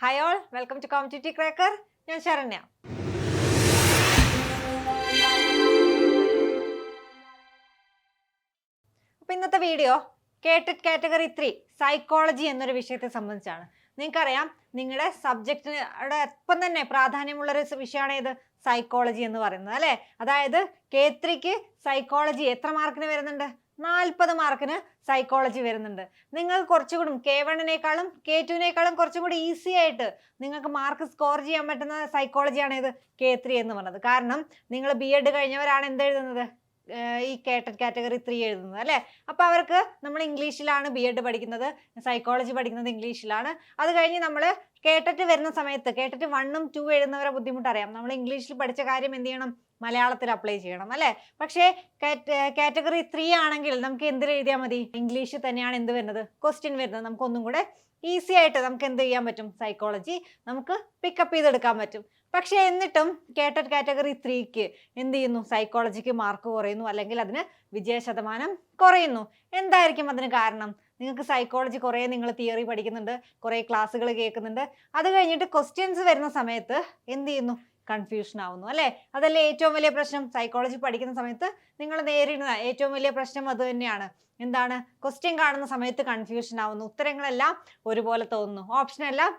Hi all, welcome to competitive cracker. ഞാൻ ശരണ്യ. അപ്പോൾ ഇന്നത്തെ വീഡിയോ കേട്ടറ്റ് കാറ്റഗറി 3 സൈക്കോളജി എന്നൊരു വിഷയത്തെ സംബന്ധിച്ചാണ്. നിങ്ങൾക്കറിയാം, നിങ്ങളുടെ സബ്ജക്റ്റിന് ഒപ്പം തന്നെ പ്രാധാന്യമുള്ളൊരു വിഷയമാണ് ഇത് സൈക്കോളജി എന്ന് പറയുന്നത്, അല്ലേ? അതായത് K3ക്ക് സൈക്കോളജി എത്ര മാർക്കിന് വരുന്നുണ്ട്? 40 മാർക്കിന് സൈക്കോളജി വരുന്നുണ്ട്. നിങ്ങൾ കുറച്ചുകൂടി K1നേക്കാളും K2നേക്കാളും കുറച്ചും കൂടി ഈസി ആയിട്ട് നിങ്ങൾക്ക് മാർക്ക് സ്കോർ ചെയ്യാൻ പറ്റുന്ന സൈക്കോളജിയാണ് ഇത് K3 എന്ന് പറയുന്നത്. കാരണം നിങ്ങൾ B.Ed കഴിഞ്ഞവരാണ് എന്തെഴുതുന്നത്, ഈ കേട്ടറ്റ് കാറ്റഗറി 3 എഴുതുന്നത്, അല്ലേ? അപ്പോൾ അവർക്ക് നമ്മൾ ഇംഗ്ലീഷിലാണ് B.Ed പഠിക്കുന്നത്, സൈക്കോളജി പഠിക്കുന്നത് ഇംഗ്ലീഷിലാണ്. അത് കഴിഞ്ഞ് നമ്മൾ കേട്ടറ്റ് വരുന്ന സമയത്ത് കേട്ടറ്റ് 1ഉം 2 എഴുതുന്നവരെ ബുദ്ധിമുട്ടറിയാം. നമ്മൾ ഇംഗ്ലീഷിൽ പഠിച്ച കാര്യം എന്ത് ചെയ്യണം? മലയാളത്തിൽ അപ്ലൈ ചെയ്യണം, അല്ലേ? പക്ഷേ കാറ്റഗറി 3 ആണെങ്കിൽ നമുക്ക് എന്തിൽ എഴുതിയാൽ മതി? ഇംഗ്ലീഷിൽ തന്നെയാണ് എന്ത് വരുന്നത്, ക്വസ്റ്റ്യൻ വരുന്നത്. നമുക്ക് ഒന്നും കൂടെ ഈസി ആയിട്ട് നമുക്ക് എന്ത് ചെയ്യാൻ പറ്റും? സൈക്കോളജി നമുക്ക് പിക്കപ്പ് ചെയ്തെടുക്കാൻ പറ്റും. പക്ഷേ എന്നിട്ടും കേട്ടറ്റ് കാറ്റഗറി 3ക്ക് എന്ത് ചെയ്യുന്നു? സൈക്കോളജിക്ക് മാർക്ക് കുറയുന്നു, അല്ലെങ്കിൽ അതിന് വിജയ ശതമാനം കുറയുന്നു. എന്തായിരിക്കും അതിന് കാരണം? നിങ്ങൾക്ക് സൈക്കോളജി കുറേ നിങ്ങൾ തിയറി പഠിക്കുന്നുണ്ട്, കുറേ ക്ലാസ്സുകൾ കേൾക്കുന്നുണ്ട്. അത് കഴിഞ്ഞിട്ട് ക്വസ്റ്റ്യൻസ് വരുന്ന സമയത്ത് എന്ത് ചെയ്യുന്നു? കൺഫ്യൂഷൻ ആവുന്നു, അല്ലേ? അതല്ലേ ഏറ്റവും വലിയ പ്രശ്നം? സൈക്കോളജി പഠിക്കുന്ന സമയത്ത് നിങ്ങൾ നേരിടുന്ന ഏറ്റവും വലിയ പ്രശ്നം അത് തന്നെയാണ്. എന്താണ്? ക്വസ്റ്റ്യൻ കാണുന്ന സമയത്ത് കൺഫ്യൂഷൻ ആവുന്നു, ഉത്തരങ്ങളെല്ലാം ഒരുപോലെ തോന്നുന്നു, ഓപ്ഷൻ എല്ലാം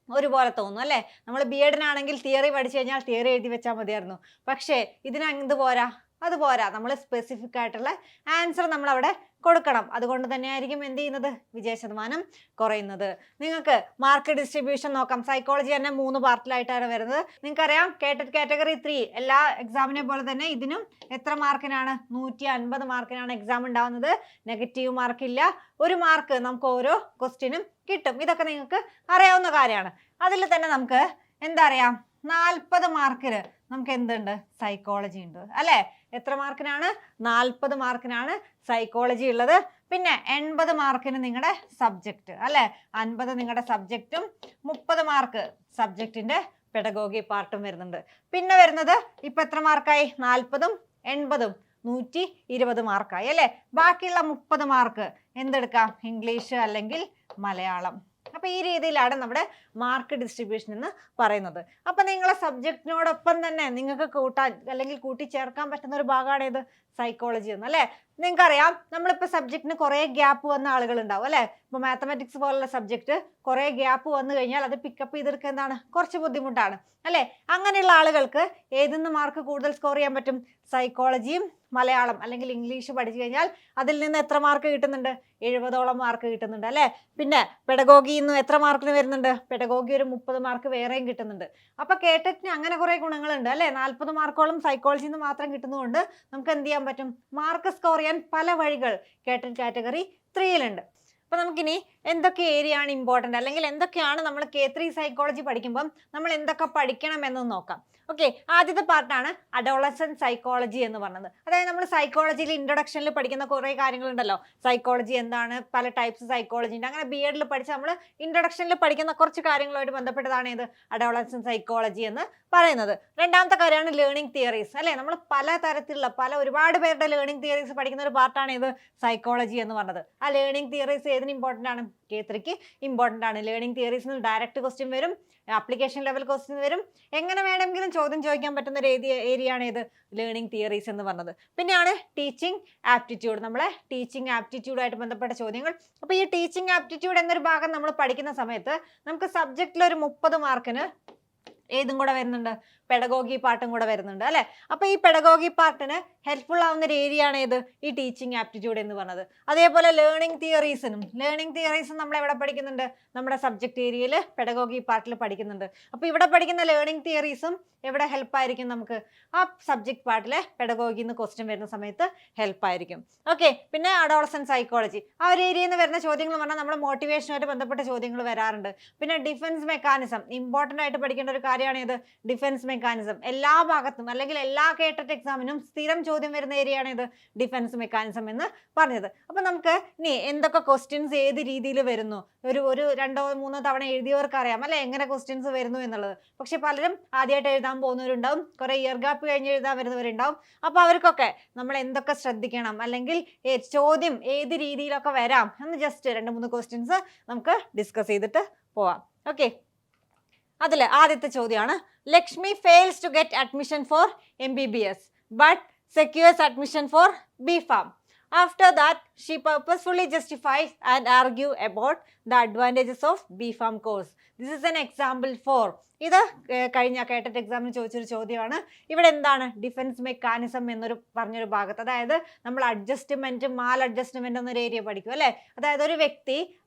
ഒരുപോലെ തോന്നുന്നു, അല്ലേ? നമ്മൾ B.Edനാണെങ്കിൽ തിയറി പഠിച്ചു കഴിഞ്ഞാൽ തിയറി എഴുതി വെച്ചാൽ മതിയായിരുന്നു. പക്ഷേ ഇതിന് എന്ത് പോരാ? അത് പോരാ. നമ്മൾ സ്പെസിഫിക് ആയിട്ടുള്ള ആൻസർ നമ്മൾ അവിടെ കൊടുക്കണം. അതുകൊണ്ട് തന്നെയായിരിക്കും എന്ത് ചെയ്യുന്നത്? വിജയ ശതമാനം കുറയുന്നത്. നിങ്ങൾക്ക് മാർക്ക് ഡിസ്ട്രിബ്യൂഷൻ നോക്കാം. സൈക്കോളജി തന്നെ 3 പാർട്ടിലായിട്ടാണ് വരുന്നത്. നിങ്ങൾക്കറിയാം, കേട്ടറ്റ് കാറ്റഗറി 3 എല്ലാ എക്സാമിനെ പോലെ തന്നെ ഇതിനും എത്ര മാർക്കിനാണ്? 150 മാർക്കിനാണ് എക്സാം ഉണ്ടാവുന്നത്. നെഗറ്റീവ് മാർക്കില്ല. 1 മാർക്ക് നമുക്ക് ഓരോ ക്വസ്റ്റ്യനും കിട്ടും. ഇതൊക്കെ നിങ്ങൾക്ക് അറിയാവുന്ന കാര്യമാണ്. അതിൽ തന്നെ നമുക്ക് എന്താ അറിയാം? 40 മാർക്കിന് നമുക്ക് എന്തുണ്ട്? സൈക്കോളജി ഉണ്ട്, അല്ലേ? എത്ര മാർക്കിനാണ്? 40 മാർക്കിനാണ് സൈക്കോളജി ഉള്ളത്. പിന്നെ 80 മാർക്കിന് നിങ്ങളുടെ സബ്ജക്റ്റ്, അല്ലേ? 50 നിങ്ങളുടെ സബ്ജക്റ്റും 30 മാർക്ക് സബ്ജക്റ്റിന്റെ പെഡഗോഗി പാർട്ടും വരുന്നുണ്ട്. പിന്നെ വരുന്നത് ഇപ്പൊ എത്ര മാർക്കായി? 40ഉം 80ഉം 120 മാർക്കായി, അല്ലേ? ബാക്കിയുള്ള 30 മാർക്ക് എന്തെടുക്കാം? ഇംഗ്ലീഷ് അല്ലെങ്കിൽ മലയാളം. അപ്പൊ ഈ രീതിയിലാണ് നമ്മുടെ മാർക്ക് ഡിസ്ട്രിബ്യൂഷൻ എന്ന് പറയുന്നത്. അപ്പൊ നിങ്ങളെ സബ്ജക്റ്റിനോടൊപ്പം തന്നെ നിങ്ങൾക്ക് കൂട്ടാൻ അല്ലെങ്കിൽ കൂട്ടിച്ചേർക്കാൻ പറ്റുന്ന ഒരു ഭാഗമാണ് ഇത് സൈക്കോളജി എന്ന്, അല്ലേ? നിങ്ങൾക്കറിയാം, നമ്മളിപ്പോൾ സബ്ജക്റ്റിന് കുറേ ഗ്യാപ്പ് വന്ന ആളുകൾ ഉണ്ടാവും, അല്ലേ? ഇപ്പോൾ മാത്തമാറ്റിക്സ് പോലുള്ള സബ്ജക്റ്റ് കുറേ ഗ്യാപ്പ് വന്നു കഴിഞ്ഞാൽ അത് പിക്കപ്പ് ചെയ്തെടുക്കുക എന്താണ്? കുറച്ച് ബുദ്ധിമുട്ടാണ്, അല്ലേ? അങ്ങനെയുള്ള ആളുകൾക്ക് ഏതിന്ന് മാർക്ക് കൂടുതൽ സ്കോർ ചെയ്യാൻ പറ്റും? സൈക്കോളജിയും മലയാളം അല്ലെങ്കിൽ ഇംഗ്ലീഷ് പഠിച്ചു കഴിഞ്ഞാൽ അതിൽ നിന്ന് എത്ര മാർക്ക് കിട്ടുന്നുണ്ട്? 70ഓളം മാർക്ക് കിട്ടുന്നുണ്ട്, അല്ലേ? പിന്നെ പെഡഗോഗിയിൽ നിന്ന് എത്ര മാർക്കിന് വരുന്നുണ്ട്? പെഡഗോഗി ഒരു 30 മാർക്ക് വേറെയും കിട്ടുന്നുണ്ട്. അപ്പൊ കേട്ടറ്റിന് അങ്ങനെ കുറെ ഗുണങ്ങളുണ്ട്, അല്ലേ? 40 മാർക്കോളം സൈക്കോളജിയിൽ നിന്ന് മാത്രം കിട്ടുന്നതുകൊണ്ട് നമുക്ക് എന്ത് ചെയ്യാൻ പറ്റും? മാർക്ക് സ്കോർ ചെയ്യാൻ പല വഴികൾ കേട്ടറ്റ് കാറ്റഗറി 3യിലുണ്ട്. അപ്പൊ നമുക്കിനി എന്തൊക്കെ ഏരിയ ആണ് ഇമ്പോർട്ടൻ്റ്, അല്ലെങ്കിൽ എന്തൊക്കെയാണ് നമ്മൾ K3 സൈക്കോളജി പഠിക്കുമ്പം നമ്മൾ എന്തൊക്കെ പഠിക്കണം എന്ന് നോക്കാം. ഓക്കെ, ആദ്യത്തെ പാർട്ടാണ് അഡോളസെന്റ് സൈക്കോളജി എന്ന് പറയുന്നത്. അതായത് നമ്മൾ സൈക്കോളജിയിൽ ഇൻട്രൊഡക്ഷനിൽ പഠിക്കുന്ന കുറേ കാര്യങ്ങളുണ്ടല്ലോ. സൈക്കോളജി എന്താണ്, പല ടൈപ്സ് സൈക്കോളജി ഉണ്ട്. അങ്ങനെ B.Edൽ പഠിച്ച നമ്മൾ ഇൻട്രൊഡക്ഷനിൽ പഠിക്കുന്ന കുറച്ച് കാര്യങ്ങളുമായിട്ട് ബന്ധപ്പെട്ടതാണ് ഇത് അഡോളസെന്റ് സൈക്കോളജി എന്ന് പറയുന്നത്. രണ്ടാമത്തെ കാര്യമാണ് ലേണിംഗ് തിയറീസ്, അല്ലേ? നമ്മൾ പല തരത്തിലുള്ള ഒരുപാട് പേരുടെ ലേണിംഗ് തിയറീസ് പഠിക്കുന്ന ഒരു പാർട്ടാണ് ഇത് സൈക്കോളജി എന്ന് പറഞ്ഞത്. ആ ലേണിംഗ് തിയറീസ് ഏതിന് ഇമ്പോർട്ടൻ്റ് ആണ്? K3ക്ക് ഇമ്പോർട്ടൻ്റ് ആണ്. ലേണിംഗ് തിയറീസിന് ഡയറക്റ്റ് ക്വസ്റ്റ്യൻ വരും, ആപ്ലിക്കേഷൻ ലെവൽ ക്വസ്റ്റ്യൻ വരും. എങ്ങനെ വേണമെങ്കിലും ചോദ്യം ചോദിക്കാൻ പറ്റുന്ന ഒരു ഏരിയ ആണ് ഇത് ലേണിംഗ് തിയറീസ് എന്ന് പറഞ്ഞത്. പിന്നെയാണ് ടീച്ചിങ് ആപ്റ്റിറ്റ്യൂഡ്. നമ്മളെ ടീച്ചിങ് ആപ്റ്റിറ്റ്യൂഡായിട്ട് ബന്ധപ്പെട്ട ചോദ്യങ്ങൾ. അപ്പോൾ ഈ ടീച്ചിങ് ആപ്റ്റിറ്റ്യൂഡ് എന്നൊരു ഭാഗം നമ്മൾ പഠിക്കുന്ന സമയത്ത് നമുക്ക് സബ്ജക്റ്റിൽ ഒരു 30 മാർക്കിന് ഏതും കൂടെ വരുന്നുണ്ട്? പെഡഗോഗി പാർട്ടും കൂടെ വരുന്നുണ്ട്, അല്ലേ? അപ്പൊ ഈ പെഡഗോഗി പാർട്ടിന് ഹെൽപ്ഫുൾ ആവുന്ന ഒരു ഏരിയ ആണ് ഇത് ഈ ടീച്ചിങ് ആപ്റ്റിറ്റ്യൂഡ് എന്ന് പറഞ്ഞത്. അതേപോലെ ലേണിംഗ് തിയറീസും നമ്മൾ എവിടെ പഠിക്കുന്നുണ്ട്? നമ്മുടെ സബ്ജക്ട് ഏരിയയിൽ പെഡഗോഗി പാർട്ടിൽ പഠിക്കുന്നുണ്ട്. അപ്പൊ ഇവിടെ പഠിക്കുന്ന ലേണിംഗ് തിയറീസും എവിടെ ഹെൽപ്പ് ആയിരിക്കും? നമുക്ക് ആ സബ്ജക്ട് പാർട്ടിലെ പെഡഗോഗിന്ന് ക്വസ്റ്റ്യൻ വരുന്ന സമയത്ത് ഹെൽപ്പ് ആയിരിക്കും. ഓക്കെ, പിന്നെ അഡോളസെന്റ് സൈക്കോളജി, ആ ഒരു ഏരിയയിൽ നിന്ന് വരുന്ന ചോദ്യങ്ങൾ പറഞ്ഞാൽ നമ്മുടെ മോട്ടിവേഷനുമായിട്ട് ബന്ധപ്പെട്ട ചോദ്യങ്ങൾ വരാറുണ്ട്. പിന്നെ ഡിഫൻസ് മെക്കാനിസം, ഇമ്പോർട്ടൻ്റ് ആയിട്ട് പഠിക്കേണ്ട ഒരു കാര്യമാണ് ഇത് ഡിഫൻസ് മെക്കാനിസം. എല്ലാ ഭാഗത്തും അല്ലെങ്കിൽ എല്ലാ കേട്ടറ്റ് എക്സാമിനും സ്ഥിരം ചോദ്യം വരുന്ന ഏരിയ ആണ് ഇത് ഡിഫൻസ് മെക്കാനിസം എന്ന് പറഞ്ഞത്. അപ്പൊ നമുക്ക് ഇനി എന്തൊക്കെ ക്വസ്റ്റ്യൻസ് ഏത് രീതിയിൽ വരുന്നു, ഒരു 2-3 തവണ എഴുതിയവർക്ക് അറിയാം, അല്ലെ? എങ്ങനെ ക്വസ്റ്റ്യൻസ് വരുന്നു എന്നുള്ളത്. പക്ഷെ പലരും ആദ്യമായിട്ട് എഴുതാൻ പോകുന്നവരുണ്ടാവും, കുറെ ഇയർ ഗ്യാപ്പ് കഴിഞ്ഞ് എഴുതാൻ വരുന്നവരുണ്ടാവും. അപ്പൊ അവർക്കൊക്കെ നമ്മൾ എന്തൊക്കെ ശ്രദ്ധിക്കണം, അല്ലെങ്കിൽ ചോദ്യം ഏത് രീതിയിലൊക്കെ വരാം എന്ന് ജസ്റ്റ് 2-3 ക്വസ്റ്റ്യൻസ് നമുക്ക് ഡിസ്കസ് ചെയ്തിട്ട് പോവാം. ഓക്കെ, അതിൽ ആദ്യത്തെ ചോദ്യമാണ്, Lakshmi fails to get admission for MBBS but secures admission for B.Pharm. After that, she purposefully justifies and argue about the advantages of B.Pharm course. This is an example for. ഇത് കഴിഞ്ഞ കേട്ടറ്റ് എക്സാമിന് ചോദിച്ചൊരു ചോദ്യമാണ്. ഇവിടെ എന്താണ് ഡിഫൻസ് മെക്കാനിസം എന്നൊരു പറഞ്ഞൊരു ഭാഗത്ത്, അതായത് നമ്മൾ അഡ്ജസ്റ്റ്മെന്റ് മാൽ അഡ്ജസ്റ്റ്മെന്റ് എന്നൊരു ഏരിയ പഠിക്കും അല്ലേ. അതായത് ഒരു വ്യക്തി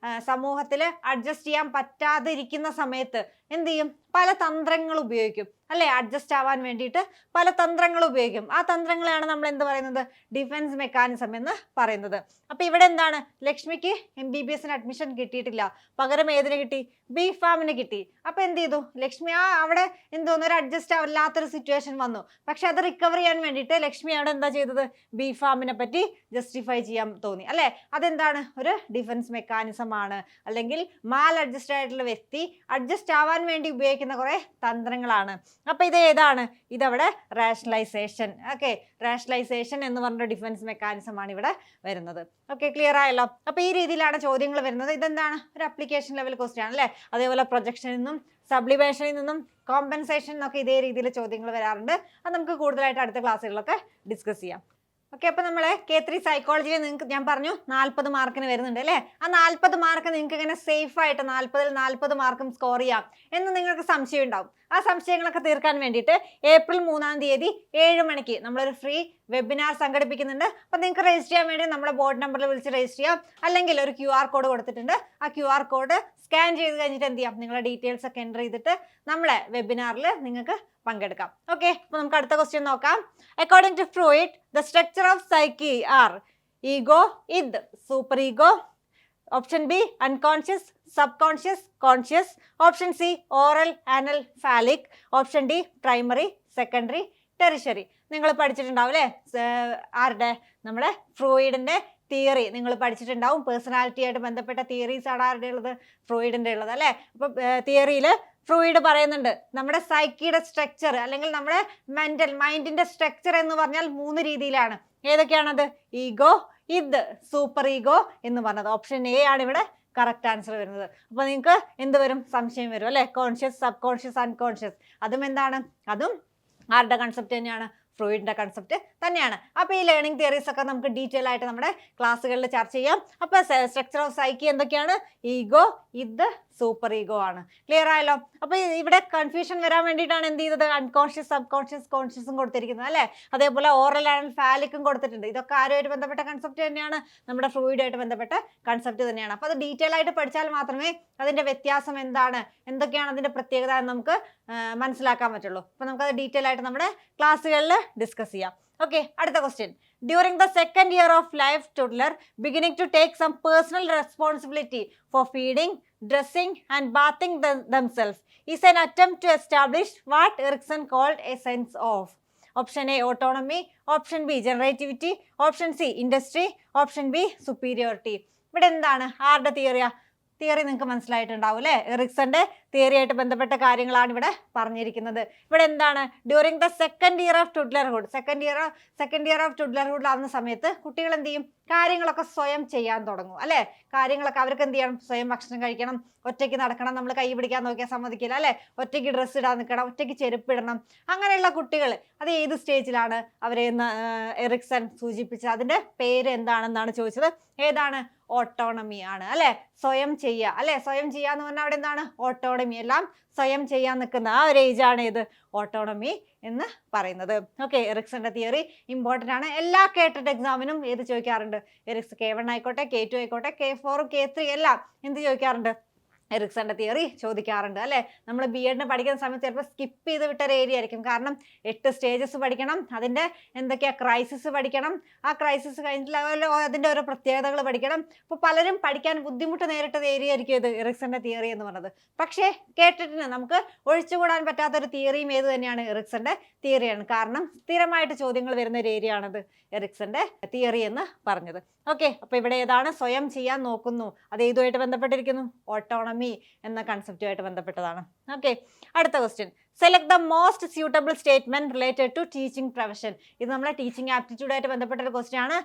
സമൂഹത്തിൽ അഡ്ജസ്റ്റ് ചെയ്യാൻ പറ്റാതിരിക്കുന്ന സമയത്ത് എന്ത് ചെയ്യും, പല തന്ത്രങ്ങൾ ഉപയോഗിക്കും അല്ലേ, അഡ്ജസ്റ്റ് ആവാൻ വേണ്ടിയിട്ട് പല തന്ത്രങ്ങൾ ഉപയോഗിക്കും. ആ തന്ത്രങ്ങളെയാണ് നമ്മൾ എന്ത് പറയുന്നത്, ഡിഫൻസ് മെക്കാനിസം എന്ന് പറയുന്നത്. അപ്പൊ ഇവിടെ എന്താണ്, ലക്ഷ്മിക്ക് MBBS അഡ്മിഷൻ കിട്ടിയിട്ടില്ല, പകരം ഏതിന് കിട്ടി, B.Pharm കിട്ടി. അപ്പൊ എന്ത് ചെയ്തു ലക്ഷ്മി, അവിടെ എന്തോന്നു ഒരു അഡ്ജസ്റ്റ് ആവാത്തൊരു സിറ്റുവേഷൻ വന്നു. പക്ഷെ അത് റിക്കവർ ചെയ്യാൻ വേണ്ടിയിട്ട് ലക്ഷ്മി അവിടെ എന്താ ചെയ്തത്, B.Pharm പറ്റി ജസ്റ്റിഫൈ ചെയ്യാൻ തോന്നി അല്ലെ. അതെന്താണ്, ഒരു ഡിഫൻസ് മെക്കാനിസം ആണ്, അല്ലെങ്കിൽ മാൽ അഡ്ജസ്റ്റ് ആയിട്ടുള്ള വ്യക്തി അഡ്ജസ്റ്റ് ആവാൻ വേണ്ടി ഉപയോഗിക്കുന്ന കുറെ തന്ത്രങ്ങളാണ്. അപ്പൊ ഇത് ഏതാണ്, ഇതവിടെ റാഷണലൈസേഷൻ. ഓക്കെ, റാഷണലൈസേഷൻ എന്ന് പറഞ്ഞ ഡിഫൻസ് മെക്കാനിസം ആണ് ഇവിടെ വരുന്നത്. ഓക്കെ, ക്ലിയർ ആയല്ലോ. അപ്പൊ ഈ രീതിയിലാണ് ചോദ്യങ്ങൾ വരുന്നത്. ഇതെന്താണ്, ഒരു അപ്ലിക്കേഷൻ ലെവൽ ക്വസ്റ്റ്യൻ ആണ് അല്ലെ. അതേപോലെ പ്രൊജക്ഷനിൽ നിന്നും സബ്ലിമേഷനിൽ നിന്നും കോമ്പൻസേഷൻ എന്നൊക്കെ ഇതേ രീതിയിൽ ചോദ്യങ്ങൾ വരാറുണ്ട്. അത് നമുക്ക് കൂടുതലായിട്ട് അടുത്ത ക്ലാസ്സുകളിലൊക്കെ ഡിസ്കസ് ചെയ്യാം. ഓക്കെ, അപ്പൊ നമ്മളെ K3 സൈക്കോളജിയിൽ നിങ്ങൾക്ക് ഞാൻ പറഞ്ഞു 40 മാർക്കിന് വരുന്നുണ്ട് അല്ലേ. ആ 40 മാർക്ക് നിങ്ങൾക്ക് ഇങ്ങനെ സേഫ് ആയിട്ട് 40-ൽ 40 മാർക്കും സ്കോർ ചെയ്യാം എന്ന് നിങ്ങൾക്ക് സംശയം ഉണ്ടാവും. ആ സംശയങ്ങളൊക്കെ തീർക്കാൻ വേണ്ടിയിട്ട് ഏപ്രിൽ 3-ാം തീയതി 7 മണിക്ക് നമ്മളൊരു ഫ്രീ വെബിനാർ സംഘടിപ്പിക്കുന്നുണ്ട്. അപ്പം നിങ്ങൾക്ക് രജിസ്റ്റർ ചെയ്യാൻ വേണ്ടി നമ്മളെ ബോർഡ് നമ്പറിൽ വിളിച്ച് രജിസ്റ്റർ ചെയ്യാം, അല്ലെങ്കിൽ ഒരു QR കോഡ് കൊടുത്തിട്ടുണ്ട്. ആ QR കോഡ് സ്കാൻ ചെയ്ത് കഴിഞ്ഞിട്ട് എന്ത് ചെയ്യാം, നിങ്ങളുടെ ഡീറ്റെയിൽസ് ഒക്കെ എൻ്റർ ചെയ്തിട്ട് നമ്മളെ വെബിനാറിൽ നിങ്ങൾക്ക് പങ്കെടുക്കാം. ഓക്കെ, അപ്പോൾ നമുക്ക് അടുത്ത ക്വസ്റ്റ്യൻ നോക്കാം. According to Freud, the structure of psyche are ego, id, super ego. Option B unconscious, subconscious, conscious. Option C oral, anal, phallic. Option D primary, secondary, tertiary. നിങ്ങൾ പഠിച്ചിട്ടുണ്ടാവും അല്ലേ, ആരുടെ, നമ്മുടെ ഫ്രോയിഡിന്റെ തിയറി നിങ്ങൾ പഠിച്ചിട്ടുണ്ടാവും. പേഴ്സണാലിറ്റി ആയിട്ട് ബന്ധപ്പെട്ട തിയറീസ് ആണ് ആരുടെ ഉള്ളത്, ഫ്രോയിഡിന്റെ ഉള്ളത് അല്ലേ. അപ്പൊ തിയറിയിൽ ഫ്രോയിഡ് പറയുന്നുണ്ട് നമ്മുടെ സൈക്കിയുടെ സ്ട്രക്ചർ, അല്ലെങ്കിൽ നമ്മുടെ മൈൻഡിന്റെ സ്ട്രക്ചർ എന്ന് പറഞ്ഞാൽ 3 രീതിയിലാണ്. ഏതൊക്കെയാണത്, ഈഗോ, ഇത്, സൂപ്പർ ഈഗോ എന്ന് പറഞ്ഞത്. ഓപ്ഷൻ എ ആണ് ഇവിടെ കറക്റ്റ് ആൻസർ വരുന്നത്. അപ്പൊ നിങ്ങൾക്ക് എന്ത് വരും, സംശയം വരും അല്ലെ. കോൺഷ്യസ്, സബ് കോൺഷ്യസ്, അൺകോൺഷ്യസ്, അതും എന്താണ്, അതും ആരുടെ കൺസെപ്റ്റ് തന്നെയാണ്, ഫ്രോയിഡിന്റെ കൺസെപ്റ്റ് തന്നെയാണ്. അപ്പൊ ഈ ലേണിംഗ് തിയറീസ് ഒക്കെ നമുക്ക് ഡീറ്റെയിൽ ആയിട്ട് നമ്മുടെ ക്ലാസ്സുകളിൽ ചർച്ച ചെയ്യാം. അപ്പൊ സ്ട്രക്ചർ ഓഫ് സൈക്കി എന്തൊക്കെയാണ്, ഈഗോ, ഇത്, സൂപ്പർ ഈഗോ ആണ്. ക്ലിയർ ആയല്ലോ. അപ്പൊ ഇവിടെ കൺഫ്യൂഷൻ വരാൻ വേണ്ടിയിട്ടാണ് എന്ത് ചെയ്തത്, അൺകോൺഷ്യസ്, സബ് കോൺഷ്യസ്, കോൺഷ്യസും കൊടുത്തിരിക്കുന്നത് അല്ലെ. അതേപോലെ ഓറൽ ആൻഡ് ഫാലിക്കും കൊടുത്തിട്ടുണ്ട്. ഇതൊക്കെ ആരുമായിട്ട് ബന്ധപ്പെട്ട കൺസെപ്റ്റ് തന്നെയാണ്, നമ്മുടെ ഫ്രോയിഡുമായിട്ട് ബന്ധപ്പെട്ട കൺസെപ്റ്റ് തന്നെയാണ്. അപ്പൊ അത് ഡീറ്റെയിൽ ആയിട്ട് പഠിച്ചാൽ മാത്രമേ അതിന്റെ വ്യത്യാസം എന്താണ്, എന്തൊക്കെയാണ് അതിന്റെ പ്രത്യേകത എന്ന് നമുക്ക് മനസ്സിലാക്കാൻ പറ്റുള്ളൂ. അപ്പൊ നമുക്കത് ഡീറ്റെയിൽ ആയിട്ട് നമ്മുടെ ക്ലാസ്സുകളിൽ ഡിസ്കസ് ചെയ്യാം. ഓക്കെ, അടുത്ത question. During the second year of life, toddler beginning to take some personal responsibility for feeding, dressing and bathing themselves is an attempt to establish what Erikson called a sense of. Option A autonomy, option B generativity, option C industry, option B superiority. ഇവിടെ എന്താണ്, ആരുടെ തിയറിയാ, theory നിങ്ങൾക്ക് മനസ്സിലായിട്ടുണ്ടാവും അല്ലേ. എറിക്സന്റെ theory ആയിട്ട് ബന്ധപ്പെട്ട കാര്യങ്ങളാണ് ഇവിടെ പറഞ്ഞിരിക്കുന്നത്. ഇവിടെ എന്താണ്, during the second year of toddlerhood, second year of toddlerhood ആവുന്ന സമയത്ത് കുട്ടികൾ എന്ത് ചെയ്യും, കാര്യങ്ങളൊക്കെ സ്വയം ചെയ്യാൻ തുടങ്ങും അല്ലെ. കാര്യങ്ങളൊക്കെ അവർക്ക് എന്ത് ചെയ്യണം, സ്വയം ഭക്ഷണം കഴിക്കണം, ഒറ്റയ്ക്ക് നടക്കണം, നമ്മൾ കൈ പിടിക്കാൻ നോക്കിയാൽ സമ്മതിക്കില്ല അല്ലെ, ഒറ്റയ്ക്ക് ഡ്രസ്സ് ഇടാൻ നിൽക്കണം, ഒറ്റയ്ക്ക് ചെരുപ്പ് ഇടണം. അങ്ങനെയുള്ള കുട്ടികൾ അത് ഏത് സ്റ്റേജിലാണ് അവരെ എറിക്സൺ സൂചിപ്പിച്ചത്, അതിന്റെ പേര് എന്താണെന്നാണ് ചോദിച്ചത്. ഏതാണ്, ഓട്ടോണമി ആണ് അല്ലെ. സ്വയം ചെയ്യുക അല്ലെ, സ്വയം ചെയ്യാന്ന് പറഞ്ഞാൽ അവിടെ എന്താണ്, ഓട്ടോണമി, എല്ലാം സ്വയം ചെയ്യാൻ നിൽക്കുന്ന ആ ഒരു ഏജ് ആണ് ഇത് ഓട്ടോണമി എന്ന് പറയുന്നത്. ഓക്കെ, എറിക്സന്റെ തിയറി ഇമ്പോർട്ടന്റ് ആണ്. എല്ലാ കേട്ടറ്റ് എക്സാമിനും ഏത് ചോദിക്കാറുണ്ട്, എറിക്സ് K1 ആയിക്കോട്ടെ, K2 ആയിക്കോട്ടെ, K4, K3 എല്ലാം എന്ത് ചോദിക്കാറുണ്ട്, എറിക്സന്റെ തിയറി ചോദിക്കാറുണ്ട് അല്ലെ. നമ്മൾ B.Ed പഠിക്കുന്ന സമയത്ത് ചിലപ്പോൾ സ്കിപ്പ് ചെയ്ത് വിട്ടൊരു ഏരിയ ആയിരിക്കും. കാരണം 8 സ്റ്റേജസ് പഠിക്കണം, അതിന്റെ എന്തൊക്കെയാ ക്രൈസിസ് പഠിക്കണം, ആ ക്രൈസിസ് കഴിഞ്ഞിട്ടുള്ള അതിന്റെ ഓരോ പ്രത്യേകതകൾ പഠിക്കണം. അപ്പോൾ പലരും പഠിക്കാൻ ബുദ്ധിമുട്ട് നേരിട്ടത് ഏരിയ ആയിരിക്കും ഇത് എറിക്സന്റെ തിയറി എന്ന് പറയുന്നത്. പക്ഷേ കേട്ടിട്ടിന് നമുക്ക് ഒഴിച്ചുകൂടാൻ പറ്റാത്തൊരു തിയറിയും ഏത് തന്നെയാണ്, എറിക്സന്റെ തിയറിയാണ്. കാരണം സ്ഥിരമായിട്ട് ചോദ്യങ്ങൾ വരുന്ന ഒരു ഏരിയ ആണത് എറിക്സന്റെ തിയറി എന്ന് പറഞ്ഞത്. ഓക്കെ, അപ്പൊ ഇവിടെ ഏതാണ്, സ്വയം ചെയ്യാൻ നോക്കുന്നു, അത് ഏതുമായിട്ട് ബന്ധപ്പെട്ടിരിക്കുന്നു, ഓട്ടോണമി ഓട്ടോണമി എന്ന കൺസെപ്റ്റുമായിട്ട് ബന്ധപ്പെട്ടതാണ്. ഓക്കെ, അടുത്ത question. Select the most suitable statement related to teaching profession. ഇത് നമ്മളെ ടീച്ചിങ് ആപ്റ്റിറ്റ്യൂഡായിട്ട് ബന്ധപ്പെട്ട ഒരു ക്വസ്റ്റ്യൻ ആണ്.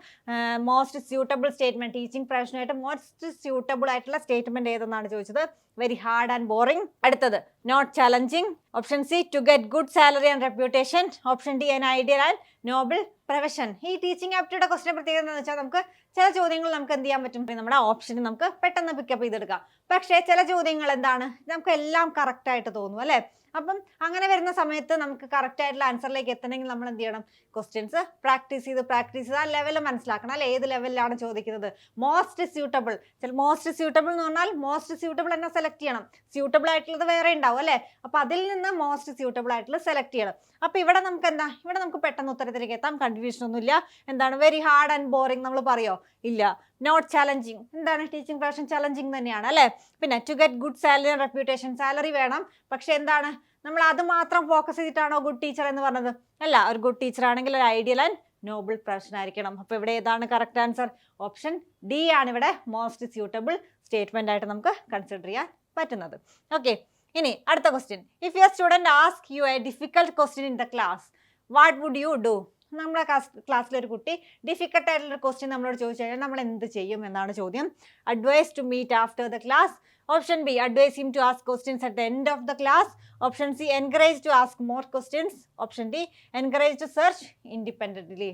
മോസ്റ്റ് സ്യൂട്ടബിൾ സ്റ്റേറ്റ്മെന്റ്, ടീച്ചിങ് പ്രൊഫഷനായിട്ട് മോസ്റ്റ് സ്യൂട്ടബിൾ ആയിട്ടുള്ള സ്റ്റേറ്റ്മെന്റ് ഏതെന്നാണ് ചോദിച്ചത്. Very hard and boring. അടുത്തത് not challenging. Option C to get good salary and reputation. Option D an ideal and noble profession. ഈ ടീച്ചിങ് ആപ്റ്റിറ്റ്യൂഡ് ക്വസ്റ്റ്യൻ പ്രത്യേകത എന്താണെന്ന് വെച്ചാൽ നമുക്ക് ചില ചോദ്യങ്ങൾ നമുക്ക് എന്ത് ചെയ്യാൻ പറ്റും, നമ്മുടെ ഓപ്ഷന് നമുക്ക് പെട്ടെന്ന് പിക്കപ്പ് ചെയ്തെടുക്കാം. പക്ഷേ ചില ചോദ്യങ്ങൾ എന്താണ്, നമുക്ക് എല്ലാം കറക്റ്റ് ആയിട്ട് തോന്നും അല്ലേ. അപ്പം അങ്ങനെ വരുന്ന സമയത്ത് നമുക്ക് കറക്റ്റ് ആയിട്ടുള്ള ആൻസറിലേക്ക് എത്തണമെങ്കിൽ നമ്മൾ എന്ത് ചെയ്യണം, ക്വസ്റ്റ്യൻസ് പ്രാക്ടീസ് ചെയ്ത് ആ ലെവൽ മനസ്സിലാക്കണം അല്ലെ. ഏത് ലെവലിലാണ് ചോദിക്കുന്നത്. മോസ്റ്റ് സ്യൂട്ടബിൾ എന്ന് പറഞ്ഞാൽ മോസ്റ്റ് സ്യൂട്ടബിൾ എന്നെ സെലക്ട് ചെയ്യണം. സ്യൂട്ടബിൾ ആയിട്ടുള്ളത് വേറെ ഉണ്ടാവും അല്ലെ. അപ്പൊ അതിൽ നിന്ന് മോസ്റ്റ് സ്യൂട്ടബിൾ ആയിട്ടുള്ളത് സെലക്ട് ചെയ്യണം. അപ്പൊ ഇവിടെ നമുക്ക് എന്താ, ഇവിടെ നമുക്ക് പെട്ടെന്ന് ഉത്തരത്തിലേക്ക് എത്താം. കൺഫ്യൂഷൻ ഒന്നുമില്ല. എന്താണ് വെരി ഹാർഡ് ആൻഡ് ബോറിംഗ് നമ്മൾ പറയോ, ഇല്ല. നോട്ട് ചലഞ്ചിങ്, എന്താണ് ടീച്ചിങ് പ്രൊഫഷൻ ചലഞ്ചിങ് തന്നെയാണ് അല്ലെ. പിന്നെ to get good salary and reputation, salary വേണം. പക്ഷെ എന്താണ്, നമ്മൾ അത് മാത്രം ഫോക്കസ് ചെയ്തിട്ടാണോ ഗുഡ് ടീച്ചർ എന്ന് പറഞ്ഞത്, അല്ല. ഒരു ഗുഡ് ടീച്ചർ ആണെങ്കിൽ ഒരു ഐഡിയൽ ആൻഡ് നോബിൾ പ്രൊഫഷൻ ആയിരിക്കണം. അപ്പൊ ഇവിടെ ഏതാണ് കറക്റ്റ് ആൻസർ? ഓപ്ഷൻ ഡി ആണ് ഇവിടെ മോസ്റ്റ് സ്യൂട്ടബിൾ സ്റ്റേറ്റ്മെന്റ് ആയിട്ട് നമുക്ക് കൺസിഡർ ചെയ്യാൻ പറ്റുന്നത്. ഓക്കെ, ഇനി അടുത്ത question. If your student ask you a difficult question in the class, what would you do? നമ്മുടെ ക്ലാസ്സിലൊരു കുട്ടി ഡിഫിക്കൽട്ട് ആയിട്ടുള്ള ക്വസ്റ്റ്യൻ നമ്മളോട് ചോദിച്ചു കഴിഞ്ഞാൽ നമ്മൾ എന്ത് ചെയ്യും എന്നാണ് ചോദ്യം. Advise to meet after the class. Option B advise him to ask questions at the end of the class. Option C encourage to ask more questions. Option D encourage to search independently.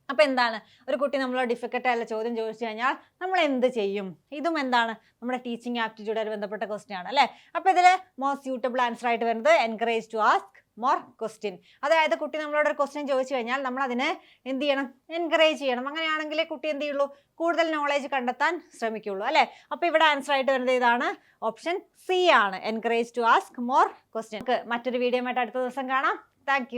അപ്പോൾ എന്താണ്, ഒരു കുട്ടി നമ്മളോട് difficult ആയിട്ടുള്ള ചോദ്യം ചോദിച്ചു കഴിഞ്ഞാൽ നമ്മൾ എന്ത് ചെയ്യും? ഇതും എന്താണ്, നമ്മുടെ ടീച്ചിങ് ആപ്റ്റിറ്റ്യൂഡായിട്ട് ബന്ധപ്പെട്ട ക്വസ്റ്റ്യൻ ആണ് അല്ലേ. അപ്പോൾ ഇതിൽ മോസ്റ്റ് സ്യൂട്ടബിൾ ആൻസർ ആയിട്ട് വരുന്നത് encourage to ask more question. അതായത് കുട്ടി നമ്മളോട് ഒരു ക്വസ്റ്റ്യൻ ചോദിച്ചു കഴിഞ്ഞാൽ നമ്മൾ അതിനെ എന്ത് ചെയ്യണം, എൻകറേജ് ചെയ്യണം. അങ്ങനെയാണെങ്കിലേ കുട്ടി എന്ത് ചെയ്യുള്ളൂ, കൂടുതൽ നോളേജ് കണ്ടെത്താൻ ശ്രമിക്കുള്ളൂ അല്ലേ. അപ്പോൾ ഇവിടെ ആൻസർ ആയിട്ട് വരുന്നത് ഇതാണ്, ഓപ്ഷൻ സി ആണ്, encourage to ask more question. മറ്റൊരു വീഡിയോ ആയിട്ട് അടുത്ത ദിവസം കാണാം. താങ്ക്